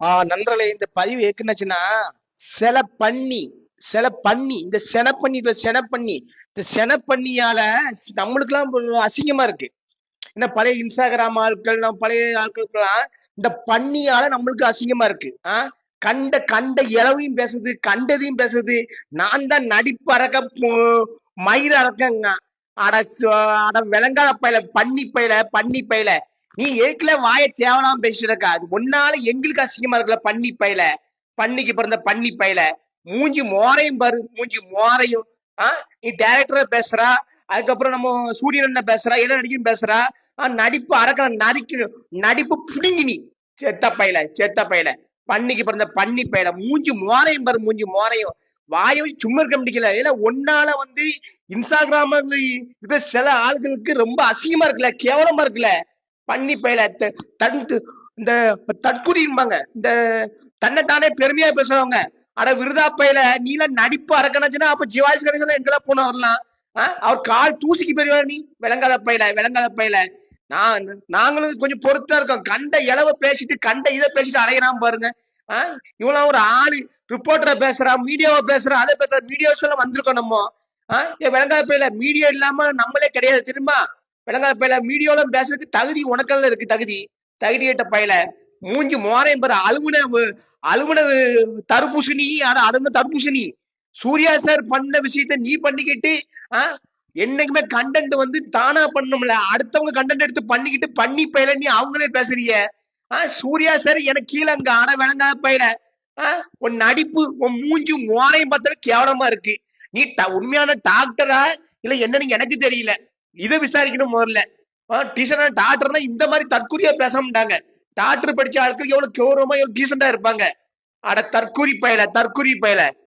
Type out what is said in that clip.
நண்பர்களே, இந்த பதிவு எதுக்குன்னாச்சுன்னா, சில பண்ணி இந்த செனப்பண்ணி இந்த செனப்பண்ணியால நம்மளுக்கெல்லாம் ஒரு அசிங்கமா இருக்கு. என்ன பழைய இன்ஸ்டாகிராம் ஆட்கள், நம்ம பழைய ஆட்களுக்கெல்லாம் இந்த பண்ணியால நம்மளுக்கு அசிங்கமா இருக்கு. கண்ட கண்ட இளவையும் பேசுது, கண்டதையும் பேசுது. நான் தான் நடிப்பு அரக்க மயிர் அரக்கங்க. அட அட விளங்காத பையல, பண்ணி பையல. நீ ஏற்கனவே வாயை தேவலாம் பேசிட்டு அது ஒன்னால எங்களுக்கு அசிங்கமா இருக்குல்ல. பண்ணி பையல, பண்ணிக்கு பிறந்த பண்ணி பையல. மூஞ்சி மோரையும் பாரு, மூஞ்சி மோரையும். நீ டைரக்டரா பேசுறா, அதுக்கப்புறம் நம்ம சூரியன் பேசுறா, என்ன நடிக்கணும் பேசுறா. நடிப்பு அரக்க நடிக்கணும், நடிப்பு புடுங்கி நீ. செத்த பையல, பண்ணிக்கு பிறந்த பண்ணி பையல. மூஞ்சி மோரையும் பாரு, மூஞ்சி மோரையும். வாயை சும்மா இருக்க முடியல. ஏன்னா ஒன்னால இன்ஸ்டாகிராம் இருக்கிற சில ஆளுகளுக்கு ரொம்ப அசிங்கமா இருக்குல்ல, கேவலமா இருக்குல்ல. பண்ணி பயில இந்த தற்குறிம்பாங்க, இந்த தன்னைத்தானே பெருமையா பேசுறவங்க. அட விருதா பயில, நீலாம் நடிப்பு அரக்கணச்சுன்னா அப்ப சிவாஜி கணேசன் எங்கெல்லாம் போன வரலாம். அவர் கால் தூசிக்கு பெரியவா நீ. விளங்காத பயில. நாங்களும் கொஞ்சம் பொறுத்தா இருக்கோம். கண்ட இளவ பேசிட்டு கண்ட இதை பேசிட்டு அலையிறான் பாருங்க. இவெல்லாம் ஒரு ஆளு. ரிப்போர்ட்டரை பேசுறான், மீடியாவை பேசுறான், அதை பேசுற மீடியாஸ் எல்லாம் வந்திருக்கோம் நம்ம. விளங்காத பயில, மீடியா இல்லாம நம்மளே கிடையாது தெரியுமா. விளங்காத பயில, மீடியாவில பேசுறதுக்கு தகுதி உனக்கெல்லாம் இருக்கு. தகுதி கேட்ட பயில. மூஞ்சி மோரையும் பாரு, அலுவன தர்பூசணி. அருமை தர்பூசணி. சூர்யா சார் பண்ண விஷயத்த நீ பண்ணிக்கிட்டு என்னைக்குமே கண்டென்ட் தானா பண்ணணும்ல. அடுத்தவங்க கண்டென்ட் எடுத்து பண்ணிக்கிட்டு பண்ணி பயில நீ அவங்களே பேசுறீங்க. சூர்யா சார் எனக்கு கீழே அங்க விளங்காத பயில. உன் நடிப்பு, உன் மூஞ்சி மோரையும் பார்த்தாலும் கேவலமா இருக்கு. நீ உண்மையான டாக்டரா இல்ல என்னன்னு எனக்கு தெரியல. இதை விசாரிக்கணும் முதல்ல. டீசென்டான டாக்டர்னா இந்த மாதிரி தற்கொலையா பேச மாட்டாங்க. டாக்டர் படிச்ச ஆட்கள் எவ்வளவு கௌரவமா எவ்வளவு டீசெண்டா இருப்பாங்க. அட தற்கூரி பயல.